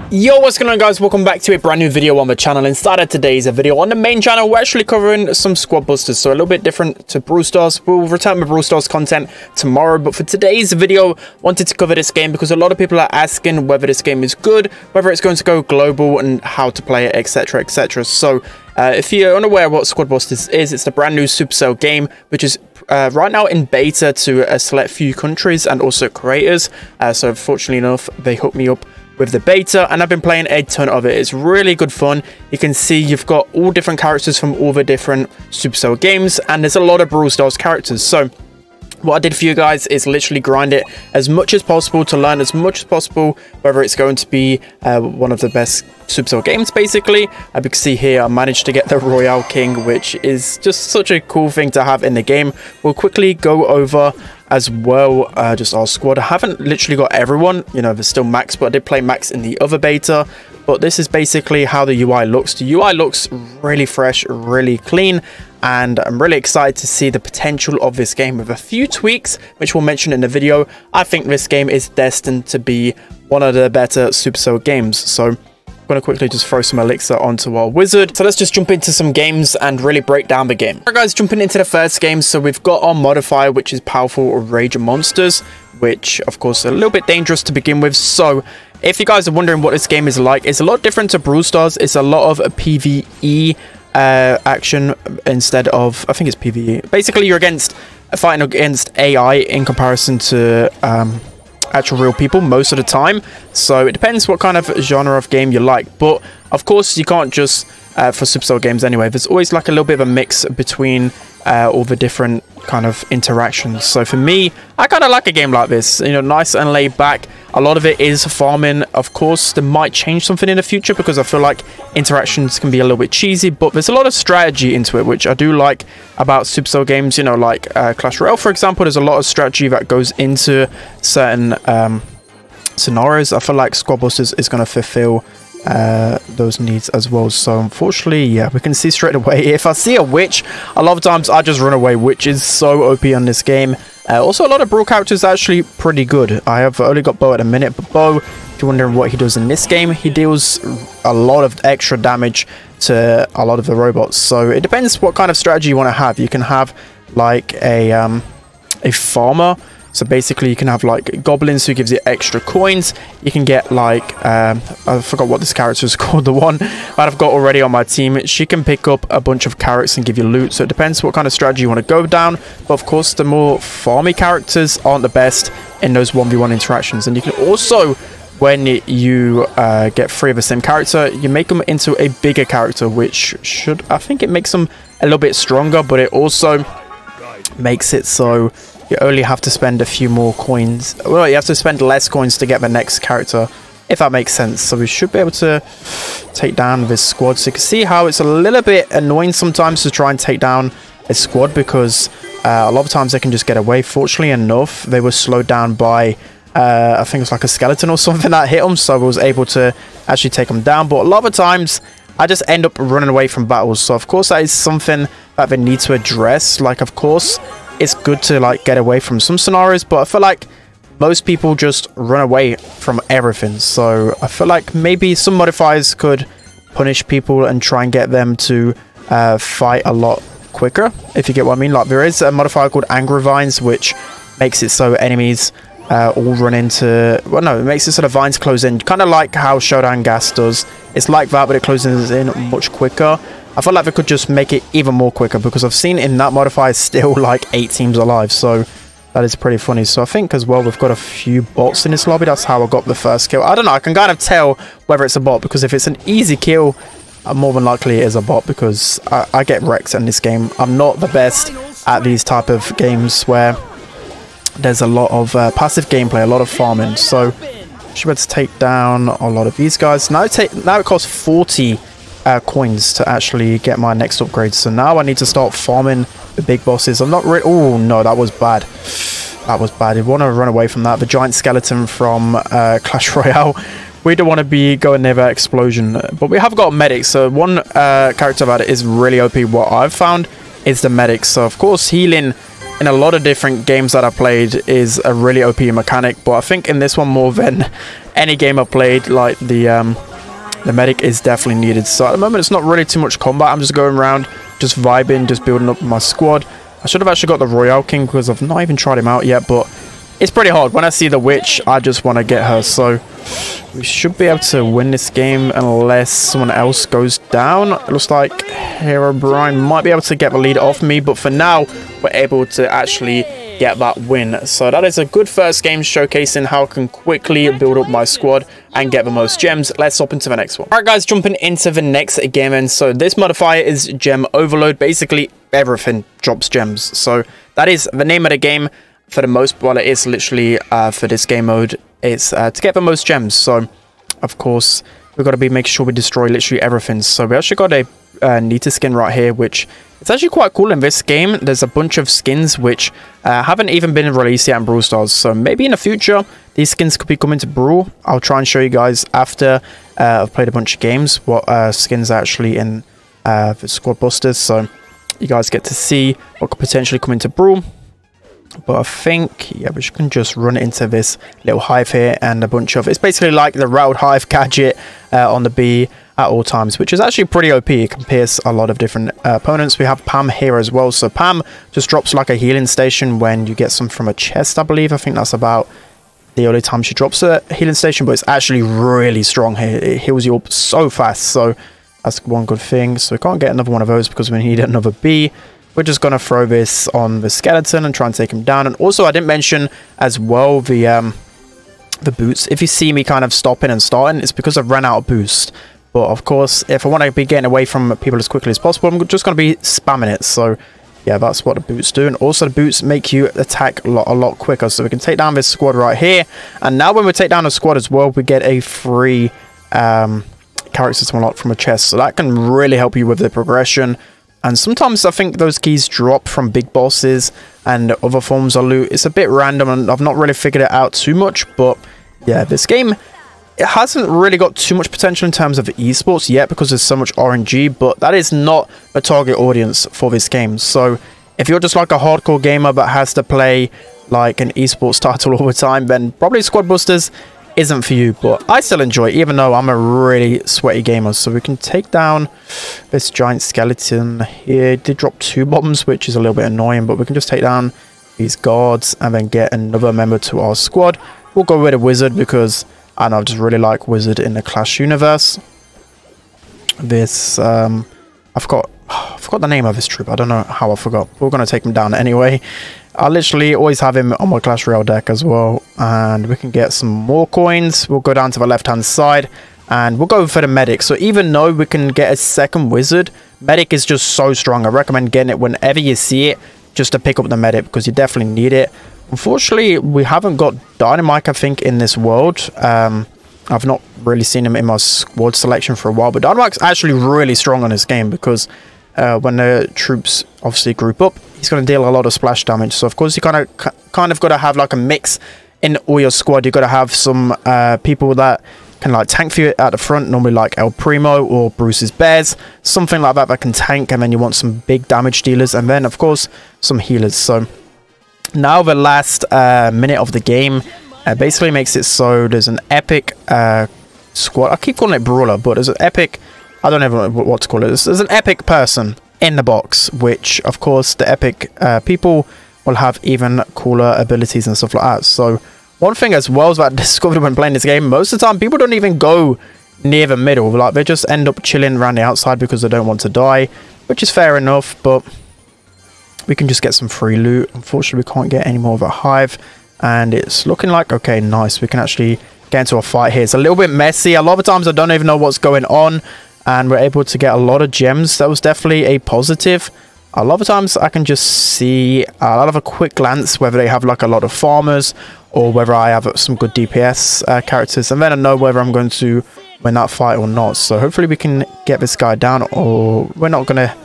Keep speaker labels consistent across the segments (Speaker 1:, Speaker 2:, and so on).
Speaker 1: Yo, what's going on, guys? Welcome back to a brand new video on the channel. Inside of today's video on the main channel, we're actually covering some squad busters, so a little bit different to Brawl Stars. We'll return with Brawl Stars content tomorrow, but for today's video, wanted to cover this game because a lot of people are asking whether this game is good, whether it's going to go global, and how to play it, etc, etc. So if you're unaware what Squad Busters is, it's the brand new Supercell game, which is right now in beta to a select few countries and also creators. So fortunately enough, they hooked me up with the beta, and I've been playing a ton of it. It's really good fun. You can see you've got all different characters from all the different Supercell games, and there's a lot of Brawl Stars characters. So what I did for you guys is literally grind it as much as possible to learn as much as possible whether it's going to be one of the best Supercell games, basically. As you can see here, I managed to get the Royale King, which is just such a cool thing to have in the game. We'll quickly go over as well just our squad. I haven't literally got everyone, you know, there's still Max, but I did play Max in the other beta. But this is basically how the UI looks. The UI looks really fresh, really clean, and I'm really excited to see the potential of this game with a few tweaks, which we'll mention in the video. I think this game is destined to be one of the better Supercell games. So I'm going to quickly just throw some elixir onto our wizard. So let's just jump into some games and really break down the game. Alright guys, jumping into the first game. So we've got our modifier, which is powerful Rage Monsters, which of course are a little bit dangerous to begin with. So if you guys are wondering what this game is like, it's a lot different to Brawl Stars. It's a lot of PvE action instead of, I think it's PvE. Basically you're fighting against AI in comparison to actual real people most of the time. So it depends what kind of genre of game you like, but of course you can't just for Supercell games anyway, there's always like a little bit of a mix between all the different kind of interactions. So for me, I kind of like a game like this, you know, nice and laid back. A lot of it is farming. Of course there might change something in the future because I feel like interactions can be a little bit cheesy, but there's a lot of strategy into it, which I do like about Supercell games. You know, like Clash Royale, for example, there's a lot of strategy that goes into certain scenarios. I feel like Squad Busters is going to fulfill those needs as well. So unfortunately, yeah, we can see straight away, if I see a witch, a lot of times I just run away, which is so OP on this game. Also, a lot of Brawl characters are actually pretty good. I have only got Bo at a minute, but Bo, if you're wondering what he does in this game, he deals a lot of extra damage to a lot of the robots. So it depends what kind of strategy you want to have. You can have like a farmer. So basically you can have like goblins who gives you extra coins. You can get like I forgot what this character is called, the one that I've got already on my team. She can pick up a bunch of carrots and give you loot. So it depends what kind of strategy you want to go down. But of course the more farmy characters aren't the best in those 1v1 interactions. And you can also, when you get 3 of the same character, you make them into a bigger character, which should, I think it makes them a little bit stronger, but it also makes it so you only have to spend a few more coins. Well, you have to spend less coins to get the next character, if that makes sense. So we should be able to take down this squad. So you can see how it's a little bit annoying sometimes to try and take down a squad, because a lot of times they can just get away. Fortunately enough, they were slowed down by I think it's like a skeleton or something that hit them, so I was able to actually take them down. But a lot of times I just end up running away from battles. So of course that is something that they need to address. Like, of course it's good to like get away from some scenarios, but I feel like most people just run away from everything. So I feel like maybe some modifiers could punish people and try and get them to fight a lot quicker, if you get what I mean. Like, there is a modifier called Angry Vines, which makes it so enemies all run into, well, no, it makes it so the vines close in, kind of like how Showdown Gas does. It's like that, but it closes in much quicker. I feel like they could just make it even more quicker, because I've seen in that modifier still like 8 teams alive, so that is pretty funny. So I think as well we've got a few bots in this lobby. That's how I got the first kill. I don't know, I can kind of tell whether it's a bot, because if it's an easy kill, more than likely it is a bot, because I get wrecked in this game. I'm not the best at these type of games where there's a lot of passive gameplay, a lot of farming. So should be able to take down a lot of these guys. Now it costs 40 coins to actually get my next upgrade. So now I need to start farming the big bosses. I'm not really... Oh no, that was bad. That was bad. You want to run away from that. The giant skeleton from Clash Royale. We don't want to be going near that explosion. But we have got medics. So one character that is really OP, what I've found, is the medics. So of course healing in a lot of different games that I've played is a really OP mechanic, but I think in this one more than any game I've played, like the medic is definitely needed. So at the moment it's not really too much combat. I'm just going around, just vibing, just building up my squad. I should have actually got the Royale King because I've not even tried him out yet, but it's pretty hard. When I see the witch, I just want to get her. So we should be able to win this game unless someone else goes down. It looks like Hero Brian might be able to get the lead off me, but for now we're able to actually get that win. So that is a good first game, showcasing how I can quickly build up my squad and get the most gems. Let's hop into the next one. Alright guys, jumping into the next game, and so this modifier is Gem Overload. Basically everything drops gems, so that is the name of the game. For the most, well, it is literally for this game mode, it's to get the most gems. So of course we've got to be making sure we destroy literally everything. So we actually got a Nita skin right here, which it's actually quite cool in this game. There's a bunch of skins which haven't even been released yet in Brawl Stars, so maybe in the future these skins could be coming to Brawl. I'll try and show you guys after I've played a bunch of games what skins are actually in the Squad Busters, so you guys get to see what could potentially come into Brawl. But I think, yeah, we can just run into this little hive here, and a bunch of, it's basically like the Route Hive gadget on the B at all times, which is actually pretty OP. It can pierce a lot of different opponents. We have Pam here as well. So Pam just drops like a healing station when you get some from a chest, I believe. I think that's about the only time she drops a healing station, but it's actually really strong here. It heals you up so fast, so that's one good thing. So we can't get another one of those because we need another B. We're just going to throw this on the skeleton and try and take him down. And also, I didn't mention as well the boots. If you see me kind of stopping and starting, it's because I've ran out of boost. But of course, if I want to be getting away from people as quickly as possible, I'm just going to be spamming it. So yeah, that's what the boots do. And also the boots make you attack a lot quicker. So we can take down this squad right here. And now when we take down a squad as well, we get a free characters to unlock from a chest. So that can really help you with the progression. And sometimes I think those keys drop from big bosses and other forms of loot. It's a bit random and I've not really figured it out too much. But yeah, this game, it hasn't really got too much potential in terms of esports yet because there's so much RNG. But that is not the target audience for this game. So if you're just like a hardcore gamer but has to play like an esports title all the time, then probably Squad Busters isn't for you. But I still enjoy it, even though I'm a really sweaty gamer. So we can take down this giant skeleton here. It did drop 2 bombs, which is a little bit annoying, but we can just take down these guards and then get another member to our squad. We'll go with a wizard because I know I just really like wizard in the Clash universe. This I forgot the name of this troop. I don't know how I forgot. We're going to take him down anyway. I literally always have him on my Clash Royale deck as well. And we can get some more coins. We'll go down to the left-hand side. And we'll go for the medic. So even though we can get a second wizard, medic is just so strong. I recommend getting it whenever you see it, just to pick up the medic, because you definitely need it. Unfortunately, we haven't got Dynamite, I think, in this world. I've not really seen him in my squad selection for a while. But Dynamite's actually really strong on this game because when the troops obviously group up, he's going to deal a lot of splash damage. So of course you kind of got to have like a mix in all your squad. You got to have some people that can like tank for you at the front, normally like El Primo or Bruce's Bears, something like that can tank. And then you want some big damage dealers, and then of course some healers. So now the last minute of the game basically makes it so there's an epic squad. I keep calling it brawler, but there's an epic, I don't know what to call it. There's an epic person in the box, which of course the epic people will have even cooler abilities and stuff like that. So one thing as well is that I discovered when playing this game, most of the time people don't even go near the middle. Like they just end up chilling around the outside because they don't want to die, which is fair enough. But we can just get some free loot. Unfortunately, we can't get any more of a hive, and it's looking like, okay, nice, we can actually get into a fight here. It's a little bit messy. A lot of times I don't even know what's going on, and we're able to get a lot of gems. That was definitely a positive. A lot of times I can just see a lot of a quick glance whether they have like a lot of farmers or whether I have some good DPS characters, and then I know whether I'm going to win that fight or not. So hopefully we can get this guy down, or we're not going to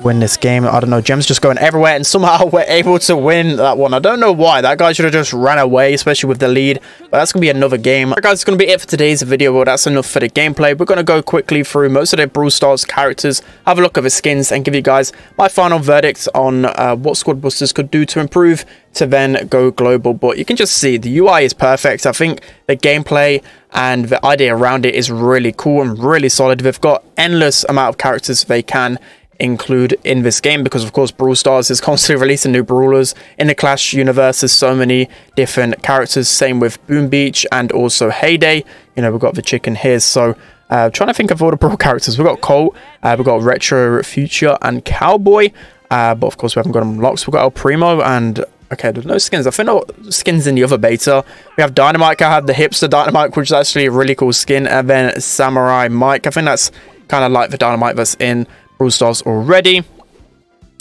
Speaker 1: win this game. I don't know, gems just going everywhere, and somehow we're able to win that one. I don't know why. That guy should have just ran away, especially with the lead, but that's gonna be another game. Alright guys, it's gonna be it for today's video. Well, that's enough for the gameplay. We're gonna go quickly through most of the Brawl Stars characters, have a look at the skins, and give you guys my final verdict on what Squad Busters could do to improve to then go global. But you can just see the UI is perfect. I think the gameplay and the idea around it is really cool and really solid. They've got endless amount of characters they can include in this game, because of course Brawl Stars is constantly releasing new brawlers. In the Clash universe, there's so many different characters. Same with Boom Beach and also Heyday. You know, we've got the chicken here. So trying to think of all the Brawl characters. We've got Colt, we've got Retro, Future, and Cowboy. But of course we haven't got them locked. We've got El Primo and okay, there's no skins. I think no skins in the other beta. We have Dynamite. I have the Hipster Dynamite, which is actually a really cool skin. And then Samurai Mike. I think that's kind of like the Dynamite that's in Brawl Stars already.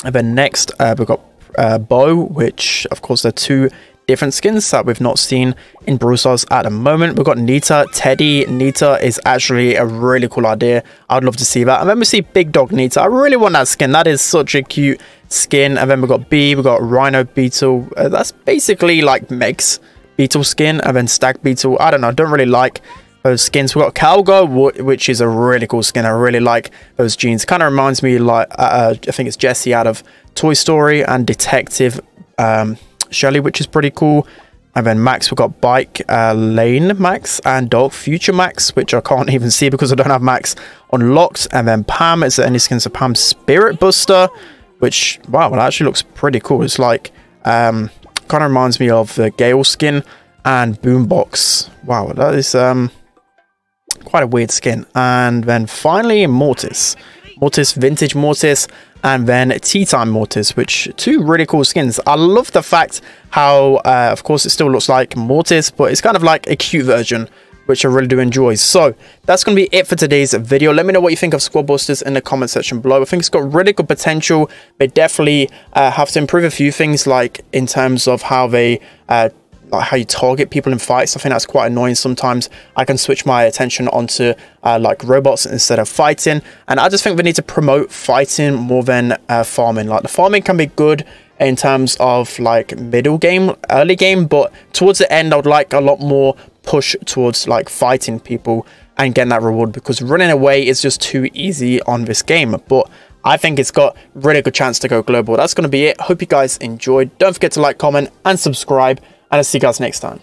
Speaker 1: And then next, we've got Bo, which of course they're two different skins that we've not seen in Brawl Stars at the moment. We've got Nita, Teddy. Nita is actually a really cool idea. I'd love to see that. And then we see Big Dog Nita. I really want that skin. That is such a cute skin. And then we've got B, we've got Rhino Beetle. That's basically like Meg's Beetle skin. And then Stag Beetle. I don't know, I don't really like those skins. We've got Calgo, which is a really cool skin. I really like those jeans. Kind of reminds me like I think it's Jessie out of Toy Story, and Detective Shelly, which is pretty cool. And then Max, we've got Bike Lane Max and Dog Future Max, which I can't even see because I don't have Max unlocked. And then Pam, is there any skins of Pam? Spirit Buster, which wow, it actually looks pretty cool. It's like kind of reminds me of the Gale skin. And Boombox, wow, that is quite a weird skin. And then finally Mortis, Vintage Mortis, and then Tea Time Mortis, which two really cool skins. I love the fact how of course it still looks like Mortis, but it's kind of like a cute version, which I really do enjoy. So that's going to be it for today's video. Let me know what you think of Squad Busters in the comment section below. I think it's got really good potential. They definitely have to improve a few things, like in terms of how they like how you target people in fights. I think that's quite annoying. Sometimes I can switch my attention onto like robots instead of fighting, and I just think we need to promote fighting more than farming. Like the farming can be good in terms of like middle game, early game, but towards the end I would like a lot more push towards like fighting people and getting that reward, because running away is just too easy on this game. But I think it's got really good chance to go global. That's going to be it. Hope you guys enjoyed. Don't forget to like, comment, and subscribe. And I'll see you guys next time.